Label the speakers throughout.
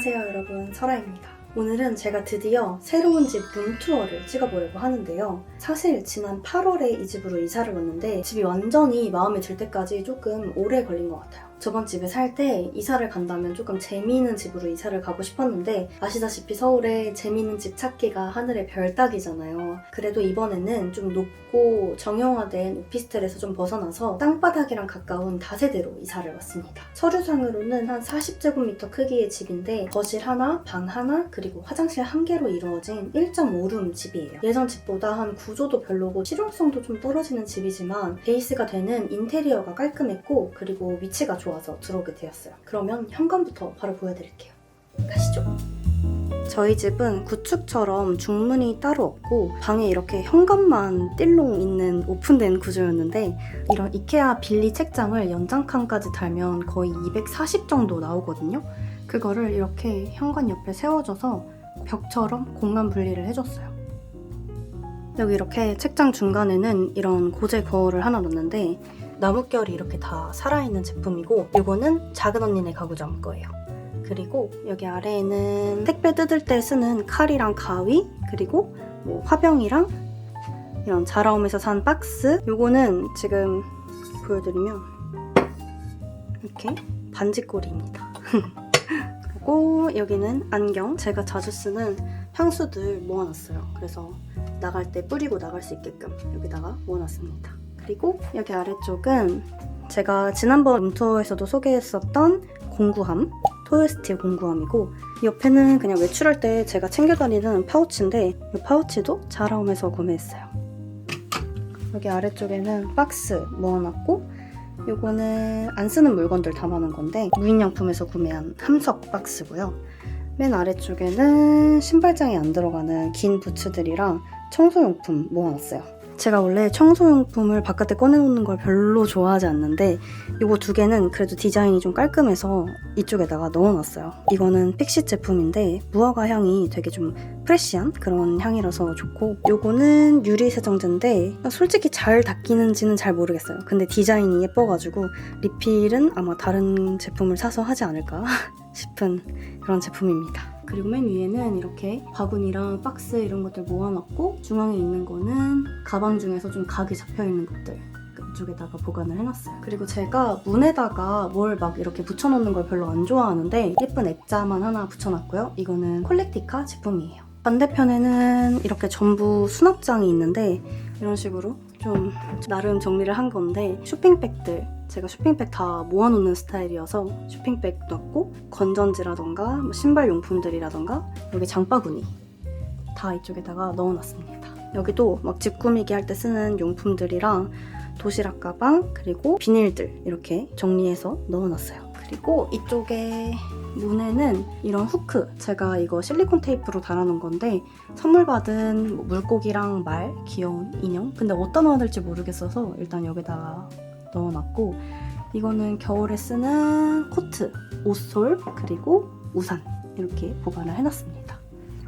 Speaker 1: 안녕하세요 여러분, 설아입니다. 오늘은 제가 드디어 새로운 집 룸투어를 찍어보려고 하는데요. 사실 지난 8월에 이 집으로 이사를 왔는데 집이 완전히 마음에 들 때까지 조금 오래 걸린 것 같아요. 저번 집에 살 때 이사를 간다면 조금 재미있는 집으로 이사를 가고 싶었는데 아시다시피 서울에 재미있는 집 찾기가 하늘의 별 따기잖아요. 그래도 이번에는 좀 높고 정형화된 오피스텔에서 좀 벗어나서 땅바닥이랑 가까운 다세대로 이사를 왔습니다. 서류상으로는 한 40제곱미터 크기의 집인데 거실 하나, 방 하나, 그리고 화장실 한 개로 이루어진 1.5룸 집이에요. 예전 집보다 한 구조도 별로고 실용성도 좀 떨어지는 집이지만 베이스가 되는 인테리어가 깔끔했고 그리고 위치가 좋아서 들어오게 되었어요. 그러면 현관부터 바로 보여드릴게요. 가시죠. 저희 집은 구축처럼 중문이 따로 없고 방에 이렇게 현관만 띨롱 있는 오픈된 구조였는데 이런 이케아 빌리 책장을 연장칸까지 달면 거의 240 정도 나오거든요. 그거를 이렇게 현관 옆에 세워줘서 벽처럼 공간 분리를 해줬어요. 여기 이렇게 책장 중간에는 이런 고제 거울을 하나 놓는데 나뭇결이 이렇게 다 살아있는 제품이고 이거는 작은 언니네 가구점 거예요. 그리고 여기 아래에는 택배 뜯을 때 쓰는 칼이랑 가위, 그리고 뭐 화병이랑 이런 자라움에서 산 박스. 요거는 지금 보여드리면 이렇게 반지꼬리입니다. 그리고 여기는 안경, 제가 자주 쓰는 향수들 모아놨어요. 그래서 나갈 때 뿌리고 나갈 수 있게끔 여기다가 모아놨습니다. 그리고 여기 아래쪽은 제가 지난번 룸투어에서도 소개했었던 공구함, 토요스틸 공구함이고 옆에는 그냥 외출할 때 제가 챙겨 다니는 파우치인데 이 파우치도 자라움에서 구매했어요. 여기 아래쪽에는 박스 모아놨고 요거는 안 쓰는 물건들 담아놓은 건데 무인양품에서 구매한 함석 박스고요. 맨 아래쪽에는 신발장에 안 들어가는 긴 부츠들이랑 청소용품 모아놨어요. 제가 원래 청소용품을 바깥에 꺼내놓는 걸 별로 좋아하지 않는데 이거 두 개는 그래도 디자인이 좀 깔끔해서 이쪽에다가 넣어놨어요. 이거는 픽시 제품인데 무화과 향이 되게 좀 프레쉬한 그런 향이라서 좋고 요거는 유리 세정제인데 솔직히 잘 닦이는지는 잘 모르겠어요. 근데 디자인이 예뻐가지고 리필은 아마 다른 제품을 사서 하지 않을까 싶은 그런 제품입니다. 그리고 맨 위에는 이렇게 바구니랑 박스 이런 것들 모아놨고 중앙에 있는 거는 가방 중에서 좀 각이 잡혀있는 것들 이쪽에다가 보관을 해놨어요. 그리고 제가 문에다가 뭘 막 이렇게 붙여놓는 걸 별로 안 좋아하는데 예쁜 액자만 하나 붙여놨고요. 이거는 콜렉티카 제품이에요. 반대편에는 이렇게 전부 수납장이 있는데 이런 식으로 좀 나름 정리를 한 건데 쇼핑백들, 제가 쇼핑백 다 모아놓는 스타일이어서 쇼핑백 넣고 건전지라던가 뭐 신발 용품들이라던가 여기 장바구니 다 이쪽에다가 넣어놨습니다. 여기도 막 집 꾸미기 할 때 쓰는 용품들이랑 도시락 가방 그리고 비닐들 이렇게 정리해서 넣어놨어요. 그리고 이쪽에 문에는 이런 후크, 제가 이거 실리콘 테이프로 달아놓은 건데 선물 받은 뭐 물고기랑 말, 귀여운 인형, 근데 어디다 넣어야 될지 모르겠어서 일단 여기다가 넣어놨고 이거는 겨울에 쓰는 코트, 옷솔, 그리고 우산 이렇게 보관을 해놨습니다.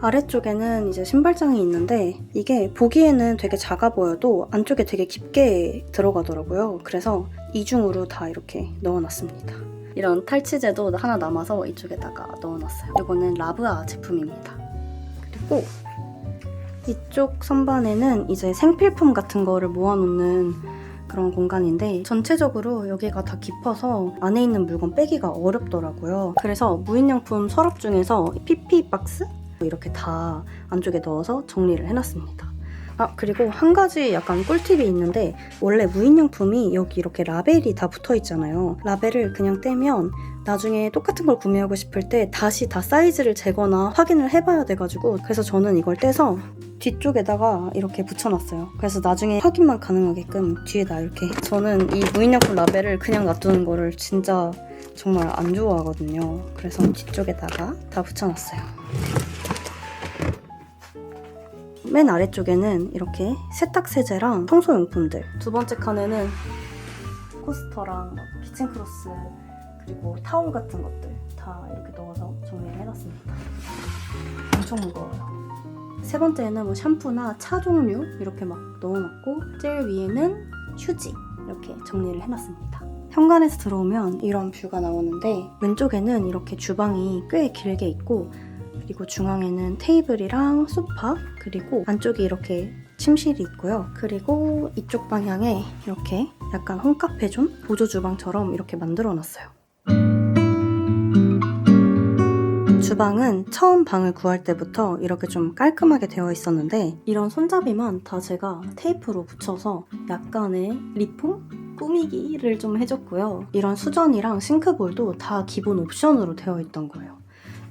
Speaker 1: 아래쪽에는 이제 신발장이 있는데 이게 보기에는 되게 작아 보여도 안쪽에 되게 깊게 들어가더라고요. 그래서 이중으로 다 이렇게 넣어놨습니다. 이런 탈취제도 하나 남아서 이쪽에다가 넣어놨어요. 이거는 라브아 제품입니다. 그리고 이쪽 선반에는 이제 생필품 같은 거를 모아놓는 그런 공간인데 전체적으로 여기가 다 깊어서 안에 있는 물건 빼기가 어렵더라고요. 그래서 무인양품 서랍 중에서 PP 박스? 이렇게 다 안쪽에 넣어서 정리를 해놨습니다. 그리고 한 가지 약간 꿀팁이 있는데 원래 무인양품이 여기 이렇게 라벨이 다 붙어있잖아요. 라벨을 그냥 떼면 나중에 똑같은 걸 구매하고 싶을 때 다시 다 사이즈를 재거나 확인을 해봐야 돼가지고 그래서 저는 이걸 떼서 뒤쪽에다가 이렇게 붙여놨어요. 그래서 나중에 확인만 가능하게끔 뒤에다 이렇게. 저는 이 무인양품 라벨을 그냥 놔두는 거를 진짜 정말 안 좋아하거든요. 그래서 뒤쪽에다가 다 붙여놨어요. 맨 아래쪽에는 이렇게 세탁세제랑 청소용품들, 두 번째 칸에는 코스터랑 키친크로스 그리고 타올 같은 것들 다 이렇게 넣어서 정리를 해놨습니다. 엄청 무거워요. 세 번째는 뭐 샴푸나 차 종류 이렇게 막 넣어놨고 제일 위에는 휴지 이렇게 정리를 해놨습니다. 현관에서 들어오면 이런 뷰가 나오는데 왼쪽에는 이렇게 주방이 꽤 길게 있고 그리고 중앙에는 테이블이랑 소파 그리고 안쪽에 이렇게 침실이 있고요. 그리고 이쪽 방향에 이렇게 약간 홈카페존 보조 주방처럼 이렇게 만들어놨어요. 주방은 처음 방을 구할 때부터 이렇게 좀 깔끔하게 되어 있었는데 이런 손잡이만 다 제가 테이프로 붙여서 약간의 리폼? 꾸미기를 좀 해줬고요. 이런 수전이랑 싱크볼도 다 기본 옵션으로 되어 있던 거예요.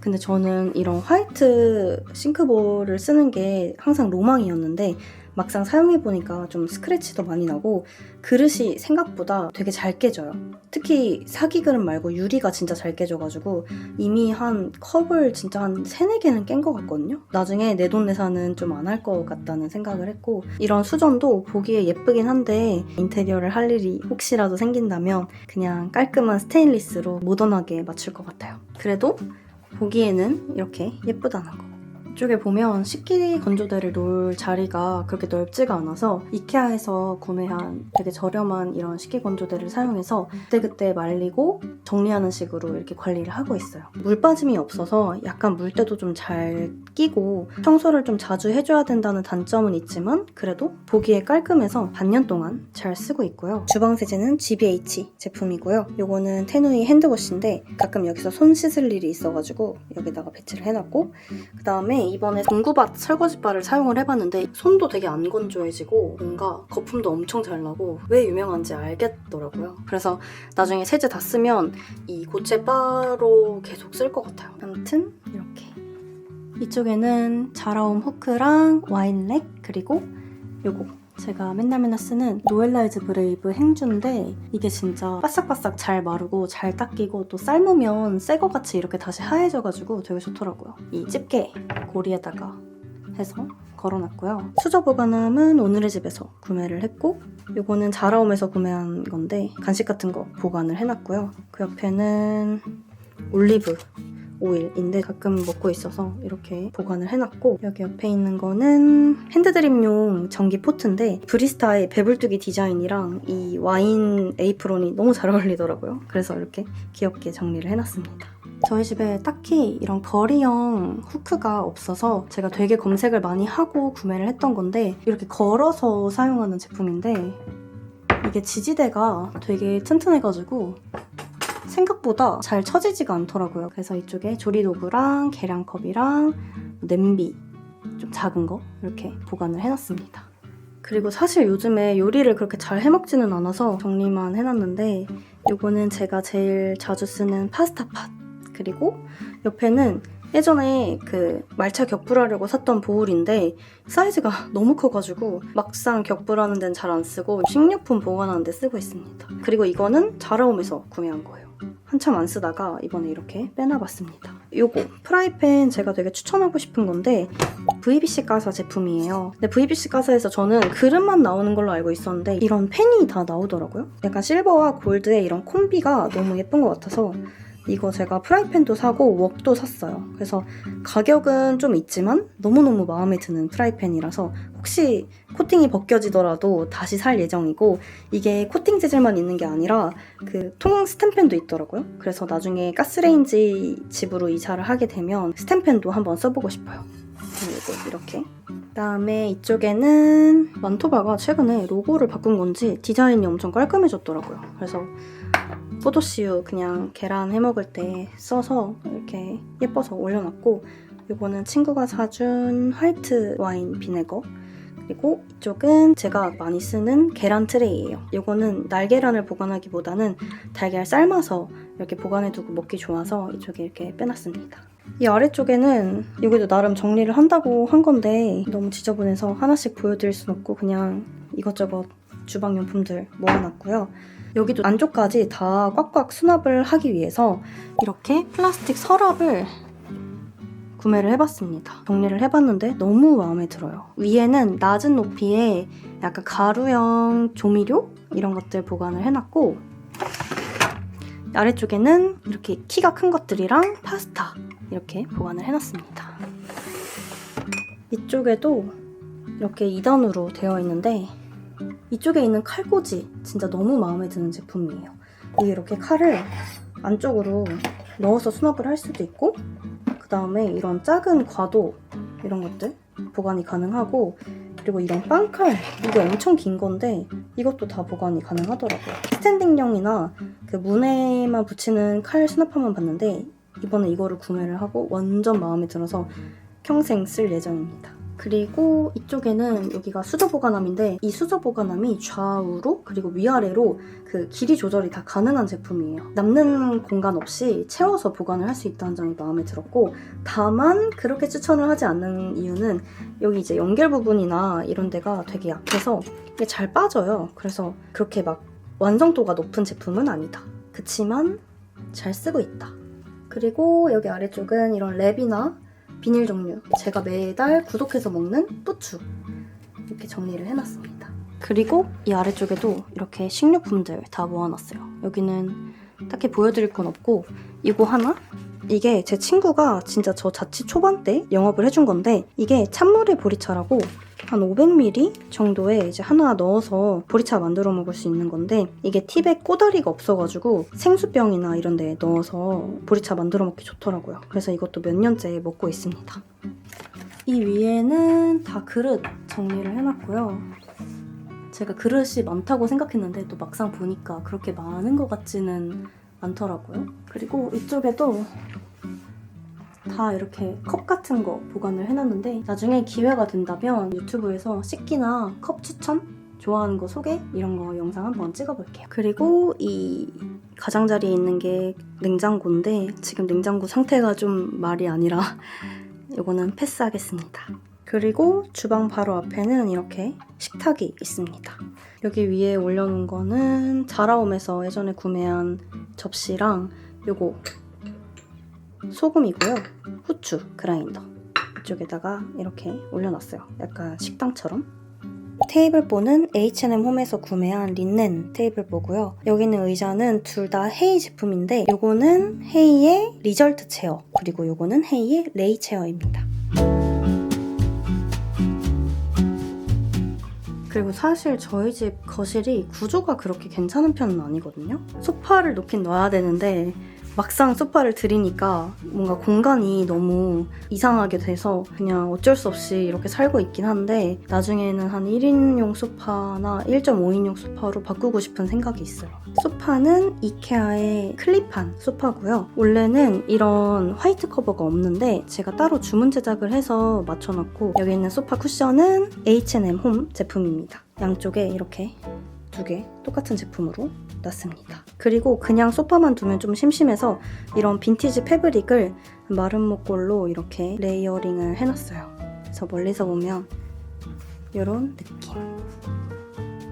Speaker 1: 근데 저는 이런 화이트 싱크볼을 쓰는 게 항상 로망이었는데 막상 사용해보니까 좀 스크래치도 많이 나고 그릇이 생각보다 되게 잘 깨져요. 특히 사기 그릇 말고 유리가 진짜 잘 깨져가지고 이미 한 컵을 진짜 한 3, 4개는 깬 것 같거든요. 나중에 내돈내산은 좀 안 할 것 같다는 생각을 했고 이런 수전도 보기에 예쁘긴 한데 인테리어를 할 일이 혹시라도 생긴다면 그냥 깔끔한 스테인리스로 모던하게 맞출 것 같아요. 그래도 보기에는 이렇게 예쁘다는 거. 이쪽에 보면 식기 건조대를 놓을 자리가 그렇게 넓지가 않아서 이케아에서 구매한 되게 저렴한 이런 식기 건조대를 사용해서 그때그때 말리고 정리하는 식으로 이렇게 관리를 하고 있어요. 물 빠짐이 없어서 약간 물때도 좀 잘 끼고 청소를 좀 자주 해줘야 된다는 단점은 있지만 그래도 보기에 깔끔해서 반년 동안 잘 쓰고 있고요. 주방 세제는 GBH 제품이고요. 요거는 테누이 핸드워시인데 가끔 여기서 손 씻을 일이 있어가지고 여기다가 배치를 해놨고 그 다음에 이번에 공구밭 설거지바를 사용을 해봤는데 손도 되게 안 건조해지고 뭔가 거품도 엄청 잘 나고 왜 유명한지 알겠더라고요. 그래서 나중에 세제 다 쓰면 이 고체 바로 계속 쓸 것 같아요. 아무튼 이렇게 이쪽에는 자라옴 후크랑 와인렉 그리고 요거 제가 맨날 쓰는 노엘라이즈 브레이브 행주인데 이게 진짜 바싹바싹 잘 마르고 잘 닦이고 또 삶으면 새 거 같이 이렇게 다시 하얘져가지고 되게 좋더라고요. 이 집게 고리에다가 해서 걸어놨고요. 수저 보관함은 오늘의 집에서 구매를 했고 이거는 자라옴에서 구매한 건데 간식 같은 거 보관을 해놨고요. 그 옆에는 올리브 오일인데 가끔 먹고 있어서 이렇게 보관을 해놨고 여기 옆에 있는 거는 핸드드립용 전기 포트인데 브리스타의 배불뚝이 디자인이랑 이 와인 에이프론이 너무 잘 어울리더라고요. 그래서 이렇게 귀엽게 정리를 해놨습니다. 저희 집에 딱히 이런 거리형 후크가 없어서 제가 되게 검색을 많이 하고 구매를 했던 건데 이렇게 걸어서 사용하는 제품인데 이게 지지대가 되게 튼튼해가지고 생각보다 잘 처지지가 않더라고요. 그래서 이쪽에 조리도구랑 계량컵이랑 냄비 좀 작은 거 이렇게 보관을 해놨습니다. 그리고 사실 요즘에 요리를 그렇게 잘 해먹지는 않아서 정리만 해놨는데 이거는 제가 제일 자주 쓰는 파스타팟 그리고 옆에는 예전에 그 말차 격불하려고 샀던 보울인데 사이즈가 너무 커가지고 막상 격불하는 데는 잘 안 쓰고 식료품 보관하는 데 쓰고 있습니다. 그리고 이거는 자라옴에서 구매한 거예요. 한참 안 쓰다가 이번에 이렇게 빼놔봤습니다. 요거 프라이팬 제가 되게 추천하고 싶은 건데 VBC 가사 제품이에요. 근데 VBC 가사에서 저는 그릇만 나오는 걸로 알고 있었는데 이런 팬이 다 나오더라고요. 약간 실버와 골드의 이런 콤비가 너무 예쁜 것 같아서 이거 제가 프라이팬도 사고 웍도 샀어요. 그래서 가격은 좀 있지만 너무너무 마음에 드는 프라이팬이라서 혹시 코팅이 벗겨지더라도 다시 살 예정이고 이게 코팅 재질만 있는 게 아니라 그 통 스텐팬도 있더라고요. 그래서 나중에 가스레인지 집으로 이사를 하게 되면 스텐팬도 한번 써보고 싶어요. 그리고 이렇게 그다음에 이쪽에는 만토바가 최근에 로고를 바꾼 건지 디자인이 엄청 깔끔해졌더라고요. 그래서 포도씨유 그냥 계란 해먹을 때 써서 이렇게 예뻐서 올려놨고 이거는 친구가 사준 화이트 와인 비네거 그리고 이쪽은 제가 많이 쓰는 계란 트레이예요. 이거는 날계란을 보관하기보다는 달걀 삶아서 이렇게 보관해두고 먹기 좋아서 이쪽에 이렇게 빼놨습니다. 이 아래쪽에는 여기도 나름 정리를 한다고 한 건데 너무 지저분해서 하나씩 보여드릴 순 없고 그냥 이것저것 주방용품들 모아놨고요. 여기도 안쪽까지 다 꽉꽉 수납을 하기 위해서 이렇게 플라스틱 서랍을 구매를 해봤습니다. 정리를 해봤는데 너무 마음에 들어요. 위에는 낮은 높이에 약간 가루형 조미료 이런 것들 보관을 해놨고 아래쪽에는 이렇게 키가 큰 것들이랑 파스타 이렇게 보관을 해놨습니다. 이쪽에도 이렇게 2단으로 되어 있는데 이쪽에 있는 칼꽂이 진짜 너무 마음에 드는 제품이에요. 이게 이렇게 칼을 안쪽으로 넣어서 수납을 할 수도 있고, 그 다음에 이런 작은 과도 이런 것들 보관이 가능하고, 그리고 이런 빵칼, 이게 엄청 긴 건데 이것도 다 보관이 가능하더라고요. 스탠딩용이나 그 문에만 붙이는 칼 수납함은 봤는데 이번에 이거를 구매를 하고 완전 마음에 들어서 평생 쓸 예정입니다. 그리고 이쪽에는 여기가 수저 보관함인데 이 수저 보관함이 좌우로 그리고 위아래로 그 길이 조절이 다 가능한 제품이에요. 남는 공간 없이 채워서 보관을 할 수 있다는 점이 마음에 들었고, 다만 그렇게 추천을 하지 않는 이유는 여기 이제 연결 부분이나 이런 데가 되게 약해서 이게 잘 빠져요. 그래서 그렇게 막 완성도가 높은 제품은 아니다. 그치만 잘 쓰고 있다. 그리고 여기 아래쪽은 이런 랩이나 비닐 종류, 제가 매달 구독해서 먹는 뿌추 이렇게 정리를 해놨습니다. 그리고 이 아래쪽에도 이렇게 식료품들 다 모아놨어요. 여기는 딱히 보여드릴 건 없고, 이거 하나? 이게 제 친구가 진짜 저 자취 초반 때 영업을 해준 건데, 이게 찬물의 보리차라고 한 500ml 정도에 이제 하나 넣어서 보리차 만들어 먹을 수 있는 건데, 이게 팁에 꼬다리가 없어가지고 생수병이나 이런 데 넣어서 보리차 만들어 먹기 좋더라고요. 그래서 이것도 몇 년째 먹고 있습니다. 이 위에는 다 그릇 정리를 해놨고요. 제가 그릇이 많다고 생각했는데 또 막상 보니까 그렇게 많은 것 같지는 않더라고요. 그리고 이쪽에도 다 이렇게 컵 같은 거 보관을 해놨는데, 나중에 기회가 된다면 유튜브에서 식기나 컵 추천? 좋아하는 거 소개? 이런 거 영상 한번 찍어볼게요. 그리고 이 가장자리에 있는 게 냉장고인데 지금 냉장고 상태가 좀 말이 아니라 이거는 패스하겠습니다. 그리고 주방 바로 앞에는 이렇게 식탁이 있습니다. 여기 위에 올려놓은 거는 자라움에서 예전에 구매한 접시랑 요거 소금이고요. 후추 그라인더 이쪽에다가 이렇게 올려놨어요. 약간 식당처럼. 테이블보는 H&M 홈에서 구매한 린넨 테이블보고요. 여기 있는 의자는 둘 다 헤이 제품인데 요거는 헤이의 리절트 체어, 그리고 요거는 헤이의 레이 체어입니다. 그리고 사실 저희 집 거실이 구조가 그렇게 괜찮은 편은 아니거든요. 소파를 놓긴 놔야 되는데 막상 소파를 들이니까 뭔가 공간이 너무 이상하게 돼서 그냥 어쩔 수 없이 이렇게 살고 있긴 한데, 나중에는 한 1인용 소파나 1.5인용 소파로 바꾸고 싶은 생각이 있어요. 소파는 이케아의 클립한 소파고요. 원래는 이런 화이트 커버가 없는데 제가 따로 주문 제작을 해서 맞춰놨고, 여기 있는 소파 쿠션은 H&M 홈 제품입니다. 양쪽에 이렇게 두 개 똑같은 제품으로 놨습니다. 그리고 그냥 소파만 두면 좀 심심해서 이런 빈티지 패브릭을 마른 목골로 이렇게 레이어링을 해놨어요. 그래서 멀리서 보면 이런 느낌.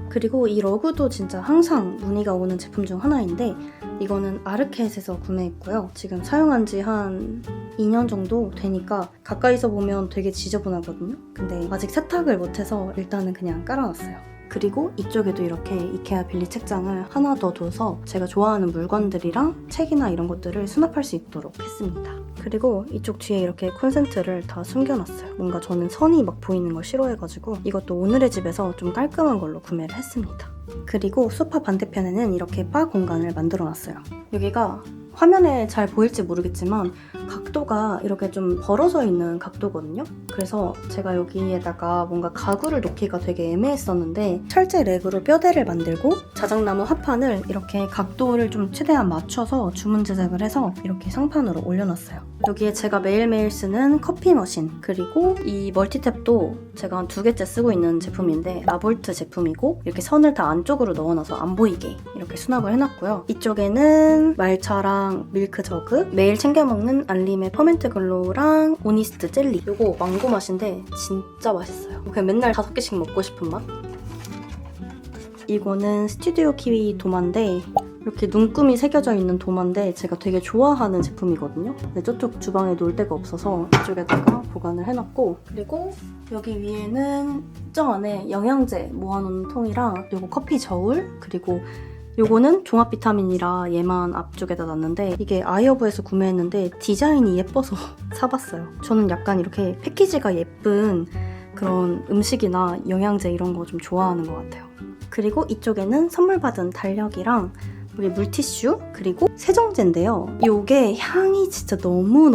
Speaker 1: 그리고 이 러그도 진짜 항상 문의가 오는 제품 중 하나인데, 이거는 아르켓에서 구매했고요. 지금 사용한 지 한 2년 정도 되니까 가까이서 보면 되게 지저분하거든요. 근데 아직 세탁을 못해서 일단은 그냥 깔아놨어요. 그리고 이쪽에도 이렇게 이케아 빌리 책장을 하나 더 둬서 제가 좋아하는 물건들이랑 책이나 이런 것들을 수납할 수 있도록 했습니다. 그리고 이쪽 뒤에 이렇게 콘센트를 다 숨겨놨어요. 뭔가 저는 선이 막 보이는 걸 싫어해가지고 이것도 오늘의 집에서 좀 깔끔한 걸로 구매를 했습니다. 그리고 소파 반대편에는 이렇게 바 공간을 만들어놨어요. 여기가 화면에 잘 보일지 모르겠지만 각도가 이렇게 좀 벌어져 있는 각도거든요. 그래서 제가 여기에다가 뭔가 가구를 놓기가 되게 애매했었는데 철제 렉으로 뼈대를 만들고 자작나무 합판을 이렇게 각도를 좀 최대한 맞춰서 주문 제작을 해서 이렇게 상판으로 올려놨어요. 여기에 제가 매일매일 쓰는 커피 머신, 그리고 이 멀티탭도 제가 한 2개째 쓰고 있는 제품인데 라볼트 제품이고, 이렇게 선을 다 안쪽으로 넣어놔서 안 보이게 이렇게 수납을 해놨고요. 이쪽에는 말차랑 밀크 저그, 매일 챙겨 먹는 알림의 퍼멘트 글로우랑 오니스트 젤리. 요거 망고 맛인데 진짜 맛있어요. 그냥 맨날 5개씩 먹고 싶은 맛? 이거는 스튜디오 키위 도마인데 이렇게 눈금이 새겨져 있는 도마인데 제가 되게 좋아하는 제품이거든요. 근데 저쪽 주방에 놓을 데가 없어서 이쪽에다가 보관을 해놨고, 그리고 여기 위에는 저 안에 영양제 모아놓은 통이랑 요거 커피 저울, 그리고 요거는 종합 비타민이라 얘만 앞쪽에다 놨는데 이게 아이허브에서 구매했는데 디자인이 예뻐서 사봤어요. 저는 약간 이렇게 패키지가 예쁜 그런 음식이나 영양제 이런 거 좀 좋아하는 것 같아요. 그리고 이쪽에는 선물 받은 달력이랑 여기 물티슈 그리고 세정제인데요. 이게 향이 진짜 너무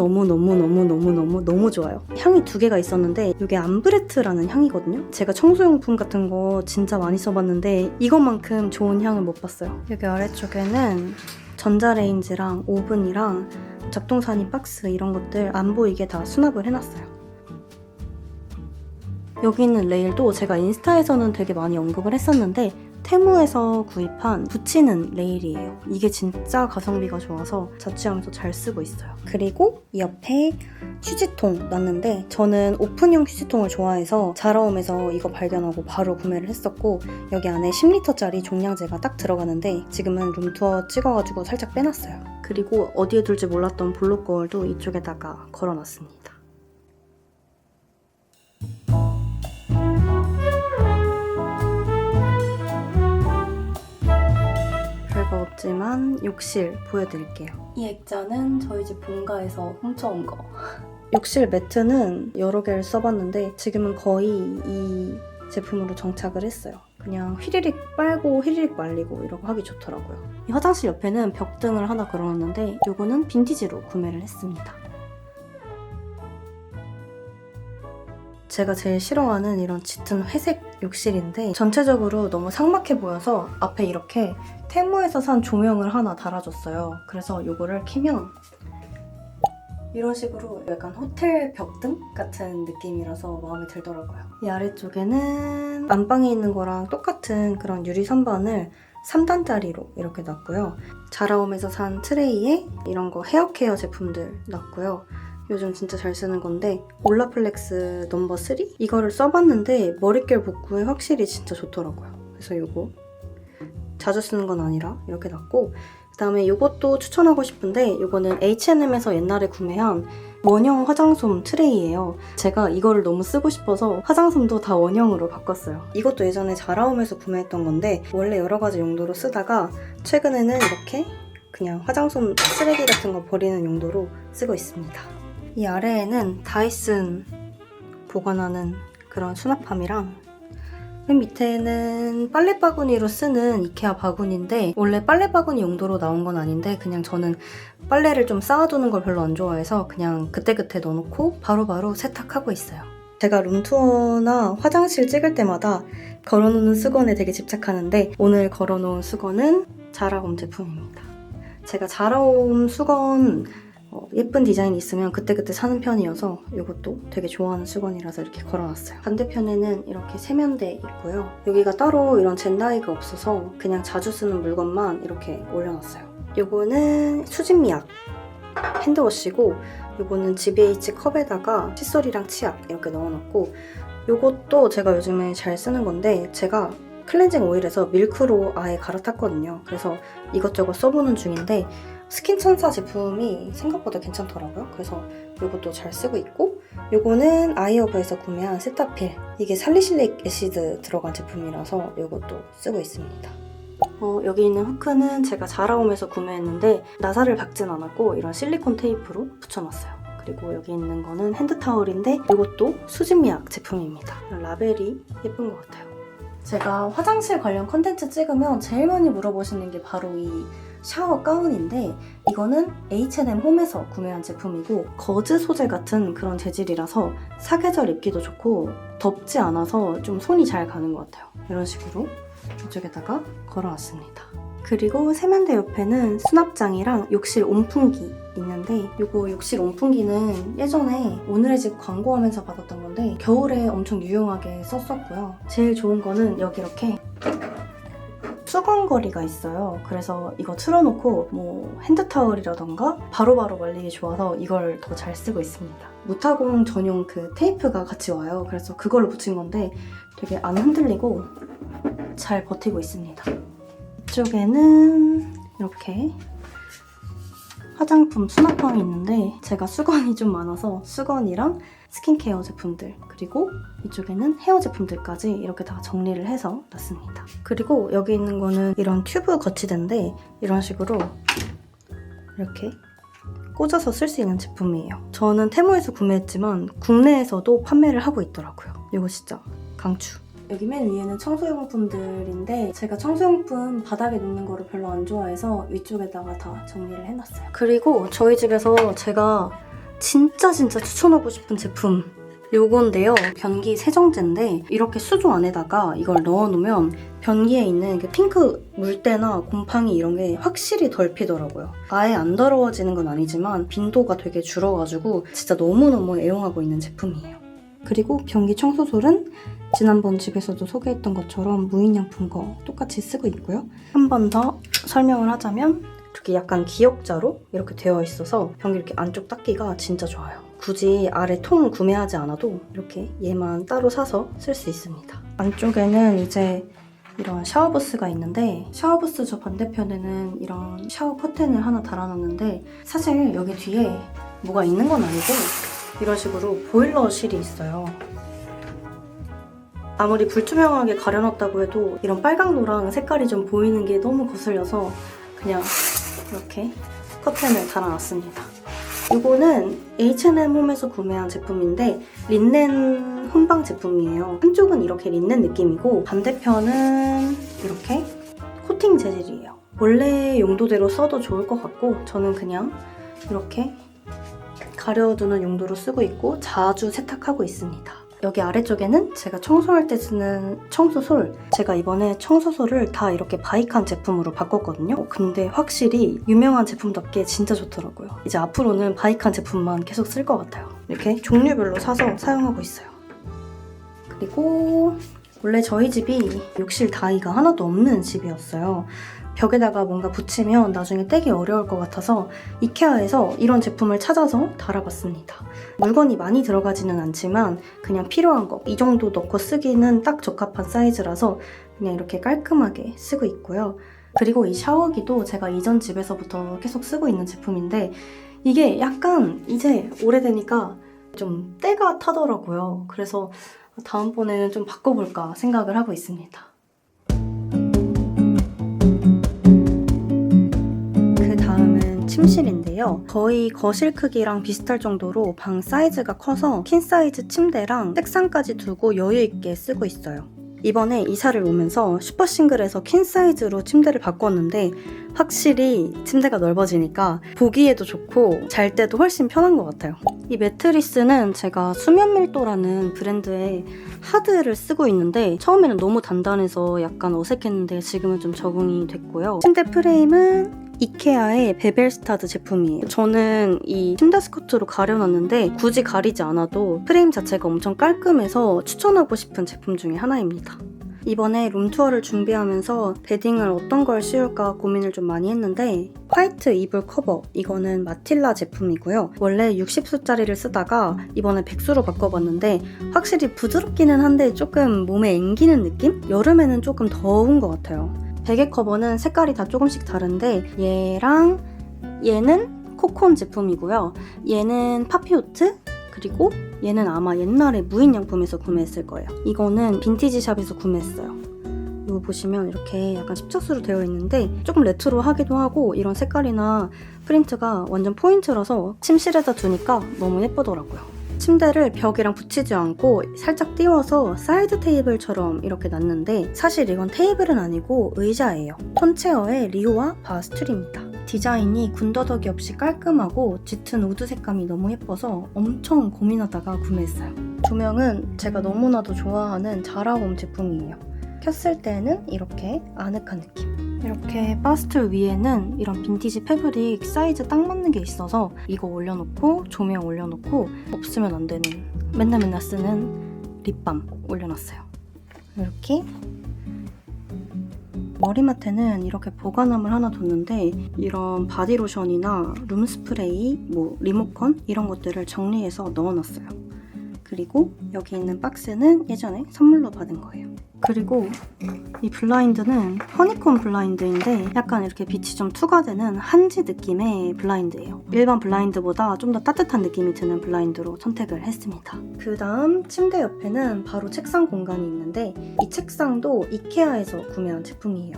Speaker 1: 좋아요. 향이 두 개가 있었는데 이게 암브레트라는 향이거든요. 제가 청소용품 같은 거 진짜 많이 써봤는데 이것만큼 좋은 향을 못 봤어요. 여기 아래쪽에는 전자레인지랑 오븐이랑 잡동사니 박스 이런 것들 안 보이게 다 수납을 해놨어요. 여기 있는 레일도 제가 인스타에서는 되게 많이 언급을 했었는데 테무에서 구입한 붙이는 레일이에요. 이게 진짜 가성비가 좋아서 자취하면서 잘 쓰고 있어요. 그리고 이 옆에 휴지통 놨는데 저는 오픈형 휴지통을 좋아해서 자라움에서 이거 발견하고 바로 구매를 했었고 여기 안에 10리터짜리 종량제가 딱 들어가는데 지금은 룸투어 찍어가지고 살짝 빼놨어요. 그리고 어디에 둘지 몰랐던 볼록 거울도 이쪽에다가 걸어놨습니다. 별거 없지만 욕실 보여드릴게요. 이 액자는 저희 집 본가에서 훔쳐온 거. 욕실 매트는 여러 개를 써봤는데 지금은 거의 이 제품으로 정착을 했어요. 그냥 휘리릭 빨고 휘리릭 말리고 이러고 하기 좋더라고요. 이 화장실 옆에는 벽등을 하나 걸어놨는데 이거는 빈티지로 구매를 했습니다. 제가 제일 싫어하는 이런 짙은 회색 욕실인데 전체적으로 너무 삭막해 보여서 앞에 이렇게 테무에서 산 조명을 하나 달아줬어요. 그래서 이거를 켜면 이런 식으로 약간 호텔 벽등 같은 느낌이라서 마음에 들더라고요. 이 아래쪽에는 안방에 있는 거랑 똑같은 그런 유리 선반을 3단짜리로 이렇게 놨고요. 자라움에서 산 트레이에 이런 거 헤어케어 제품들 놨고요. 요즘 진짜 잘 쓰는 건데 올라플렉스 넘버 3? 이거를 써봤는데 머릿결 복구에 확실히 진짜 좋더라고요. 그래서 이거 자주 쓰는 건 아니라 이렇게 놨고 그다음에 이것도 추천하고 싶은데 이거는 H&M에서 옛날에 구매한 원형 화장솜 트레이예요. 제가 이거를 너무 쓰고 싶어서 화장솜도 다 원형으로 바꿨어요. 이것도 예전에 자라움에서 구매했던 건데 원래 여러 가지 용도로 쓰다가 최근에는 이렇게 그냥 화장솜 쓰레기 같은 거 버리는 용도로 쓰고 있습니다. 이 아래에는 다이슨 보관하는 그런 수납함이랑 맨 밑에는 빨래 바구니로 쓰는 이케아 바구니인데 원래 빨래 바구니 용도로 나온 건 아닌데 그냥 저는 빨래를 좀 쌓아두는 걸 별로 안 좋아해서 그냥 그때그때 넣어놓고 바로바로 세탁하고 있어요. 제가 룸투어나 화장실 찍을 때마다 걸어놓는 수건에 되게 집착하는데 오늘 걸어놓은 수건은 자라옴 제품입니다. 제가 자라옴 수건 예쁜 디자인이 있으면 그때그때 사는 편이어서 이것도 되게 좋아하는 수건이라서 이렇게 걸어놨어요. 반대편에는 이렇게 세면대 있고요. 여기가 따로 이런 젠다이가 없어서 그냥 자주 쓰는 물건만 이렇게 올려놨어요. 이거는 수진미약 핸드워시고 이거는 GBH 컵에다가 칫솔이랑 치약 이렇게 넣어놨고 이것도 제가 요즘에 잘 쓰는 건데 제가 클렌징 오일에서 밀크로 아예 갈아탔거든요. 그래서 이것저것 써보는 중인데 스킨천사 제품이 생각보다 괜찮더라고요. 그래서 이것도 잘 쓰고 있고 이거는 아이허브에서 구매한 세타필 이게 살리실릭 애시드 들어간 제품이라서 이것도 쓰고 있습니다. 여기 있는 후크는 제가 자라움에서 구매했는데 나사를 박진 않았고 이런 실리콘 테이프로 붙여놨어요. 그리고 여기 있는 거는 핸드타월인데 이것도 수진미약 제품입니다. 라벨이 예쁜 것 같아요. 제가 화장실 관련 컨텐츠 찍으면 제일 많이 물어보시는 게 바로 이 샤워 가운인데 이거는 H&M 홈에서 구매한 제품이고 거즈 소재 같은 그런 재질이라서 사계절 입기도 좋고 덥지 않아서 좀 손이 잘 가는 것 같아요. 이런 식으로 이쪽에다가 걸어놨습니다. 그리고 세면대 옆에는 수납장이랑 욕실 온풍기 있는데 이거 욕실 온풍기는 예전에 오늘의 집 광고하면서 받았던 건데 겨울에 엄청 유용하게 썼었고요. 제일 좋은 거는 여기 이렇게 수건거리가 있어요. 그래서 이거 틀어놓고 뭐 핸드타월이라던가 바로바로 말리기 좋아서 이걸 더 잘 쓰고 있습니다. 무타공 전용 그 테이프가 같이 와요. 그래서 그걸로 붙인 건데 되게 안 흔들리고 잘 버티고 있습니다. 이쪽에는 이렇게 화장품 수납함이 있는데 제가 수건이 좀 많아서 수건이랑 스킨케어 제품들 그리고 이쪽에는 헤어 제품들까지 이렇게 다 정리를 해서 놨습니다. 그리고 여기 있는 거는 이런 튜브 거치대인데 이런 식으로 이렇게 꽂아서 쓸 수 있는 제품이에요. 저는 테무에서 구매했지만 국내에서도 판매를 하고 있더라고요. 이거 진짜 강추. 여기 맨 위에는 청소용품들인데 제가 청소용품 바닥에 놓는 거를 별로 안 좋아해서 위쪽에다가 다 정리를 해놨어요. 그리고 저희 집에서 제가 진짜 추천하고 싶은 제품 요건데요. 변기 세정제인데 이렇게 수조 안에다가 이걸 넣어놓으면 변기에 있는 그 핑크 물때나 곰팡이 이런 게 확실히 덜 피더라고요. 아예 안 더러워지는 건 아니지만 빈도가 되게 줄어가지고 진짜 너무너무 애용하고 있는 제품이에요. 그리고 변기 청소솔은 지난번 집에서도 소개했던 것처럼 무인양품 거 똑같이 쓰고 있고요. 한 번 더 설명을 하자면 이렇게 약간 기역자로 이렇게 되어 있어서 변기 이렇게 안쪽 닦기가 진짜 좋아요. 굳이 아래 통 구매하지 않아도 이렇게 얘만 따로 사서 쓸 수 있습니다. 안쪽에는 이제 이런 샤워부스가 있는데 샤워부스 저 반대편에는 이런 샤워 커튼을 하나 달아놨는데 사실 여기 뒤에 뭐가 있는 건 아니고 이런 식으로 보일러실이 있어요. 아무리 불투명하게 가려놨다고 해도 이런 빨강 노랑 색깔이 좀 보이는 게 너무 거슬려서 그냥 이렇게 커튼을 달아놨습니다. 이거는 H&M 홈에서 구매한 제품인데 린넨 혼방 제품이에요. 한쪽은 이렇게 린넨 느낌이고 반대편은 이렇게 코팅 재질이에요. 원래 용도대로 써도 좋을 것 같고 저는 그냥 이렇게 가려두는 용도로 쓰고 있고 자주 세탁하고 있습니다. 여기 아래쪽에는 제가 청소할 때 쓰는 청소솔, 제가 이번에 청소솔을 다 이렇게 바이칸 제품으로 바꿨거든요. 근데 확실히 유명한 제품답게 진짜 좋더라고요. 이제 앞으로는 바이칸 제품만 계속 쓸 것 같아요. 이렇게 종류별로 사서 사용하고 있어요. 그리고 원래 저희 집이 욕실 다이가 하나도 없는 집이었어요. 벽에다가 뭔가 붙이면 나중에 떼기 어려울 것 같아서 이케아에서 이런 제품을 찾아서 달아봤습니다. 물건이 많이 들어가지는 않지만 그냥 필요한 거 이 정도 넣고 쓰기는 딱 적합한 사이즈라서 그냥 이렇게 깔끔하게 쓰고 있고요. 그리고 이 샤워기도 제가 이전 집에서부터 계속 쓰고 있는 제품인데 이게 약간 이제 오래되니까 좀 때가 타더라고요. 그래서 다음번에는 좀 바꿔볼까 생각을 하고 있습니다. 침실인데요. 거의 거실 크기랑 비슷할 정도로 방 사이즈가 커서 퀸 사이즈 침대랑 책상까지 두고 여유 있게 쓰고 있어요. 이번에 이사를 오면서 슈퍼싱글에서 퀸 사이즈로 침대를 바꿨는데 확실히 침대가 넓어지니까 보기에도 좋고 잘 때도 훨씬 편한 것 같아요. 이 매트리스는 제가 수면밀도라는 브랜드의 하드를 쓰고 있는데 처음에는 너무 단단해서 약간 어색했는데 지금은 좀 적응이 됐고요. 침대 프레임은 이케아의 베벨스타드 제품이에요. 저는 이 침대 스커트로 가려놨는데 굳이 가리지 않아도 프레임 자체가 엄청 깔끔해서 추천하고 싶은 제품 중에 하나입니다. 이번에 룸투어를 준비하면서 베딩을 어떤 걸 씌울까 고민을 좀 많이 했는데 화이트 이불 커버, 이거는 마틸라 제품이고요. 원래 60수짜리를 쓰다가 이번에 100수로 바꿔봤는데 확실히 부드럽기는 한데 조금 몸에 앵기는 느낌? 여름에는 조금 더운 것 같아요. 베개 커버는 색깔이 다 조금씩 다른데 얘랑 얘는 코콘 제품이고요. 얘는 파피오트, 그리고 얘는 아마 옛날에 무인양품에서 구매했을 거예요. 이거는 빈티지 샵에서 구매했어요. 이거 보시면 이렇게 약간 십자수로 되어 있는데 조금 레트로하기도 하고 이런 색깔이나 프린트가 완전 포인트라서 침실에다 두니까 너무 예쁘더라고요. 침대를 벽이랑 붙이지 않고 살짝 띄워서 사이드 테이블처럼 이렇게 놨는데 사실 이건 테이블은 아니고 의자예요. 톤체어의 리오와 바스툴입니다. 디자인이 군더더기 없이 깔끔하고 짙은 우드 색감이 너무 예뻐서 엄청 고민하다가 구매했어요. 조명은 제가 너무나도 좋아하는 자라홈 제품이에요. 켰을 때는 이렇게 아늑한 느낌. 이렇게 바스툴 위에는 이런 빈티지 패브릭 사이즈 딱 맞는 게 있어서 이거 올려놓고 조명 올려놓고 없으면 안 되는 맨날 쓰는 립밤 올려놨어요. 이렇게 머리맡에는 이렇게 보관함을 하나 뒀는데 이런 바디로션이나 룸스프레이, 리모컨 이런 것들을 정리해서 넣어놨어요. 그리고 여기 있는 박스는 예전에 선물로 받은 거예요. 그리고 이 블라인드는 허니콤 블라인드인데 약간 이렇게 빛이 좀 투과되는 한지 느낌의 블라인드예요. 일반 블라인드보다 좀 더 따뜻한 느낌이 드는 블라인드로 선택을 했습니다. 그 다음 침대 옆에는 바로 책상 공간이 있는데 이 책상도 이케아에서 구매한 제품이에요.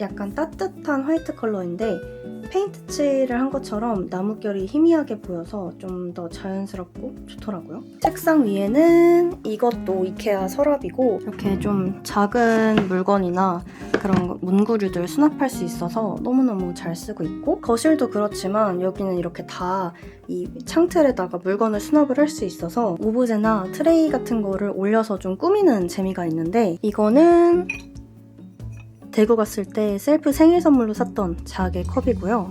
Speaker 1: 약간 따뜻한 화이트 컬러인데 페인트 칠을 한 것처럼 나뭇결이 희미하게 보여서 좀 더 자연스럽고 좋더라고요. 책상 위에는 이것도 이케아 서랍이고 이렇게 좀 작은 물건이나 그런 문구류들 수납할 수 있어서 너무너무 잘 쓰고 있고, 거실도 그렇지만 여기는 이렇게 다 이 창틀에다가 물건을 수납을 할 수 있어서 오브제나 트레이 같은 거를 올려서 좀 꾸미는 재미가 있는데, 이거는 대구 갔을 때 셀프 생일 선물로 샀던 자개 컵이고요.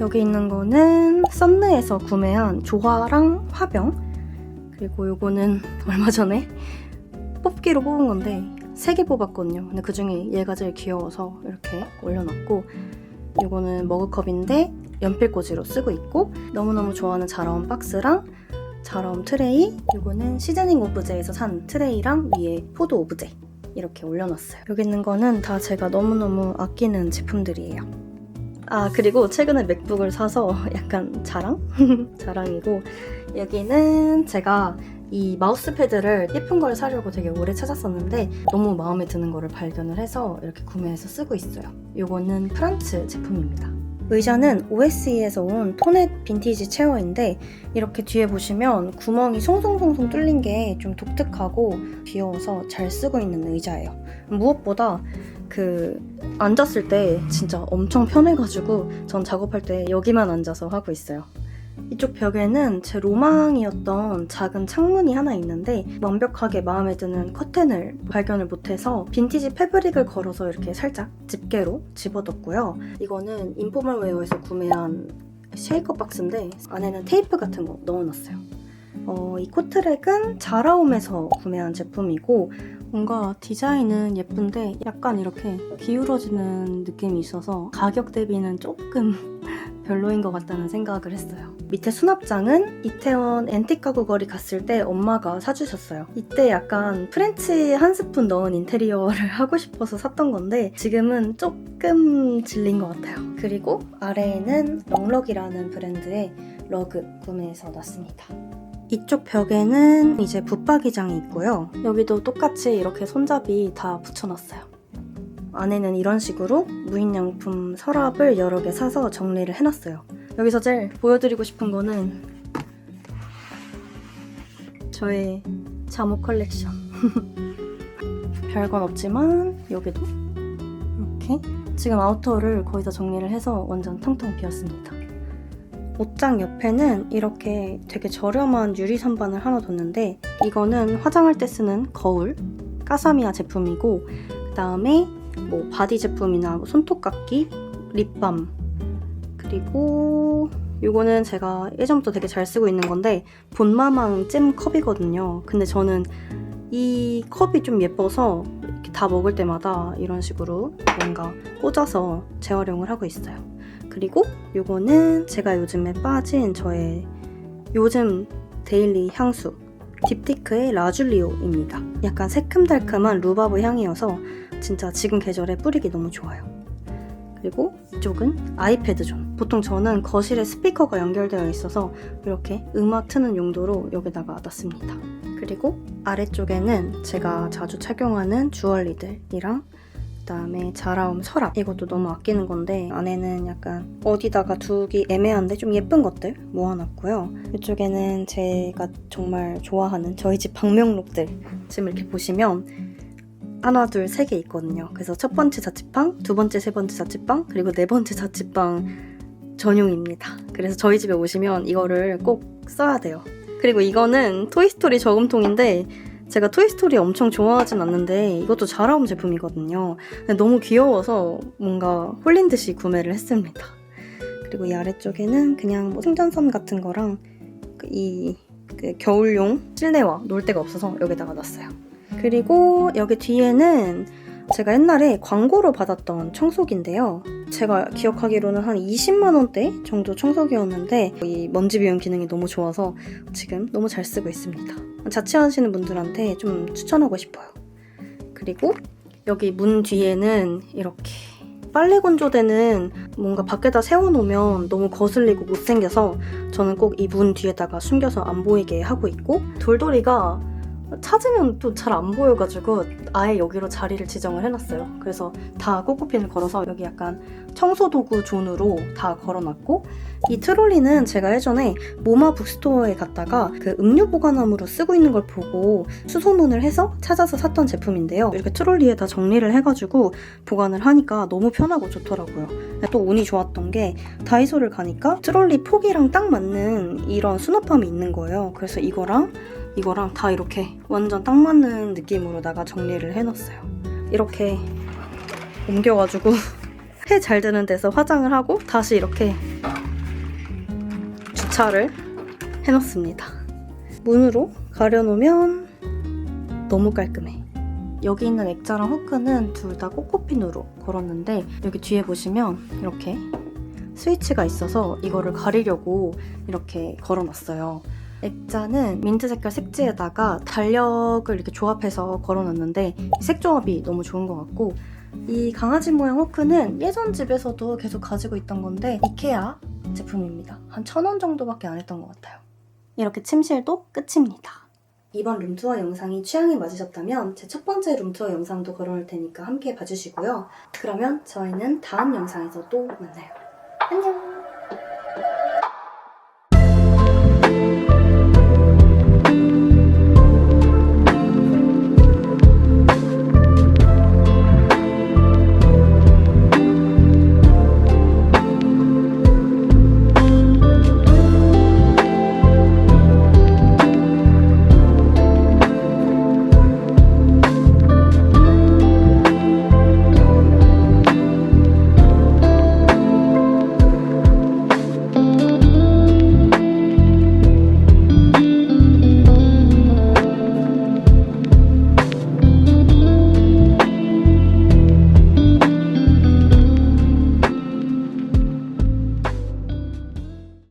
Speaker 1: 여기 있는 거는 썸네에서 구매한 조화랑 화병, 그리고 요거는 얼마 전에 뽑기로 뽑은 건데 3개 뽑았거든요. 근데 그중에 얘가 제일 귀여워서 이렇게 올려놨고, 요거는 머그컵인데 연필꽂이로 쓰고 있고, 너무너무 좋아하는 자라온 박스랑 자라온 트레이, 요거는 시즈닝 오브제에서 산 트레이랑 위에 포드 오브제 이렇게 올려놨어요. 여기 있는 거는 다 제가 너무너무 아끼는 제품들이에요. 아, 그리고 최근에 맥북을 사서 약간 자랑? 자랑이고, 여기는 제가 이 마우스패드를 예쁜 걸 사려고 되게 오래 찾았었는데 너무 마음에 드는 거를 발견을 해서 이렇게 구매해서 쓰고 있어요. 요거는 프란츠 제품입니다. 의자는 OSE에서 온 토넷 빈티지 체어인데 이렇게 뒤에 보시면 구멍이 송송송송 뚫린 게 좀 독특하고 귀여워서 잘 쓰고 있는 의자예요. 무엇보다 앉았을 때 진짜 엄청 편해가지고 전 작업할 때 여기만 앉아서 하고 있어요. 이쪽 벽에는 제 로망이었던 작은 창문이 하나 있는데 완벽하게 마음에 드는 커튼을 발견을 못해서 빈티지 패브릭을 걸어서 이렇게 살짝 집게로 집어뒀고요. 이거는 인포멀웨어에서 구매한 쉐이커 박스인데 안에는 테이프 같은 거 넣어놨어요. 이 코트랙은 자라움에서 구매한 제품이고, 뭔가 디자인은 예쁜데 약간 이렇게 기울어지는 느낌이 있어서 가격 대비는 조금 별로인 것 같다는 생각을 했어요. 밑에 수납장은 이태원 앤틱 가구 거리 갔을 때 엄마가 사주셨어요. 이때 약간 프렌치 한 스푼 넣은 인테리어를 하고 싶어서 샀던 건데 지금은 조금 질린 것 같아요. 그리고 아래에는 넉럭이라는 브랜드의 러그 구매해서 놨습니다. 이쪽 벽에는 이제 붙박이장이 있고요. 여기도 똑같이 이렇게 손잡이 다 붙여놨어요. 안에는 이런 식으로 무인양품 서랍을 여러 개 사서 정리를 해놨어요. 여기서 제일 보여드리고 싶은 거는 저의 잠옷 컬렉션. 별건 없지만 여기도 이렇게 지금 아우터를 거의 다 정리를 해서 완전 텅텅 비었습니다. 옷장 옆에는 이렇게 되게 저렴한 유리 선반을 하나 뒀는데 이거는 화장할 때 쓰는 거울, 까사미아 제품이고, 그 다음에 뭐 바디 제품이나 손톱깎이, 립밤, 그리고 이거는 제가 예전부터 되게 잘 쓰고 있는 건데 본마망 잼 컵이거든요. 근데 저는 이 컵이 좀 예뻐서 이렇게 다 먹을 때마다 이런 식으로 뭔가 꽂아서 재활용을 하고 있어요. 그리고 이거는 제가 요즘에 빠진 저의 요즘 데일리 향수 딥티크의 라줄리오입니다. 약간 새큼달큼한 루바브 향이어서 진짜 지금 계절에 뿌리기 너무 좋아요. 그리고 이쪽은 아이패드 존. 보통 저는 거실에 스피커가 연결되어 있어서 이렇게 음악 트는 용도로 여기다가 놨습니다. 그리고 아래쪽에는 제가 자주 착용하는 주얼리들이랑 그다음에 자라움 서랍, 이것도 너무 아끼는 건데 안에는 약간 어디다가 두기 애매한데 좀 예쁜 것들 모아놨고요. 이쪽에는 제가 정말 좋아하는 저희 집 방명록들 지금 이렇게 보시면 하나, 둘, 세 개 있거든요. 그래서 첫 번째 자취방, 두 번째, 세 번째 자취방, 그리고 네 번째 자취방 전용입니다. 그래서 저희 집에 오시면 이거를 꼭 써야 돼요. 그리고 이거는 토이스토리 저금통인데 제가 토이스토리 엄청 좋아하진 않는데 이것도 자라움 제품이거든요. 근데 너무 귀여워서 뭔가 홀린 듯이 구매를 했습니다. 그리고 이 아래쪽에는 그냥 뭐 생전선 같은 거랑 이 겨울용 실내화 놀 데가 없어서 여기다가 놨어요. 그리고 여기 뒤에는 제가 옛날에 광고로 받았던 청소기인데요. 제가 기억하기로는 한 20만 원대 정도 청소기였는데 이 먼지 비움 기능이 너무 좋아서 지금 너무 잘 쓰고 있습니다. 자취하시는 분들한테 좀 추천하고 싶어요. 그리고 여기 문 뒤에는 이렇게 빨래 건조대는 뭔가 밖에다 세워놓으면 너무 거슬리고 못생겨서 저는 꼭 이 문 뒤에다가 숨겨서 안 보이게 하고 있고, 돌돌이가 찾으면 또 잘 안 보여가지고 아예 여기로 자리를 지정을 해놨어요. 그래서 다 꼬꼬핀을 걸어서 여기 약간 청소도구 존으로 다 걸어놨고, 이 트롤리는 제가 예전에 모마 북스토어에 갔다가 그 음료 보관함으로 쓰고 있는 걸 보고 수소문을 해서 찾아서 샀던 제품인데요. 이렇게 트롤리에 다 정리를 해가지고 보관을 하니까 너무 편하고 좋더라고요. 또 운이 좋았던 게 다이소를 가니까 트롤리 폭이랑 딱 맞는 이런 수납함이 있는 거예요. 그래서 이거랑 다 이렇게 완전 딱 맞는 느낌으로다가 정리를 해놨어요. 이렇게 옮겨가지고 해 잘 드는 데서 화장을 하고 다시 이렇게 주차를 해놓습니다. 문으로 가려놓으면 너무 깔끔해. 여기 있는 액자랑 후크는 둘 다 꼬꼬핀으로 걸었는데 여기 뒤에 보시면 이렇게 스위치가 있어서 이거를 가리려고 이렇게 걸어놨어요. 액자는 민트 색깔 색지에다가 달력을 이렇게 조합해서 걸어놨는데 이 색조합이 너무 좋은 것 같고, 이 강아지 모양 후크는 예전 집에서도 계속 가지고 있던 건데 이케아 제품입니다. 한 1,000원 정도밖에 안 했던 것 같아요. 이렇게 침실도 끝입니다. 이번 룸투어 영상이 취향에 맞으셨다면 제 첫 번째 룸투어 영상도 걸어놓을 테니까 함께 봐주시고요. 그러면 저희는 다음 영상에서 또 만나요. 안녕!